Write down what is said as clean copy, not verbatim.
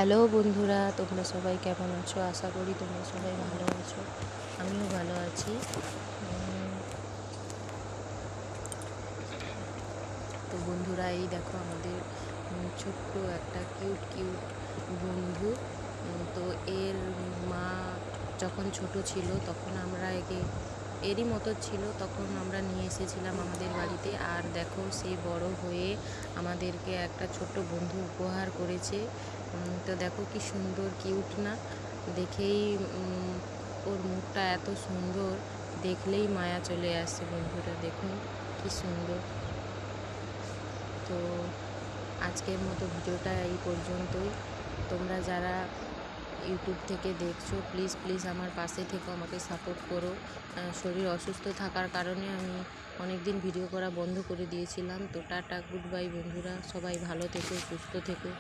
Hello বন্ধুরা, তোমরা সবাই কেমন আছো? আশা করি তোমরা সবাই ভালো আছো। আমিও ভালো আছি। তো বন্ধুরা, এই দেখো আমাদের ছোট্ট একটা কিউট কিউট বন্ধু। তো এর মা যখন ছোট ছিল তখন আমরা একে এরই মতো ছিল, তখন আমরা নিয়ে এসেছিলাম আমাদের বাড়িতে। আর দেখো সে বড় হয়ে আমাদেরকে একটা ছোট্ট বন্ধু উপহার করেছে। তো দেখো কি সুন্দর, কিউট না? দেখেই ওর মুখটা এত সুন্দর, দেখলেই মায়া চলে আসছে। বন্ধুরা দেখুন কি সুন্দর। তো আজকের মতো ভিডিওটা এই পর্যন্তই। তোমরা যারা ইউটিউব থেকে দেখছো, প্লিজ প্লিজ আমার পাশে থেকো, আমাকে সাপোর্ট করো। শরীর অসুস্থ থাকার কারণে আমি অনেক দিন ভিডিও করা বন্ধ করে দিয়েছিলাম। তো টাটা, গুড বাই বন্ধুরা, সবাই ভালো থেকো, সুস্থ থেকো।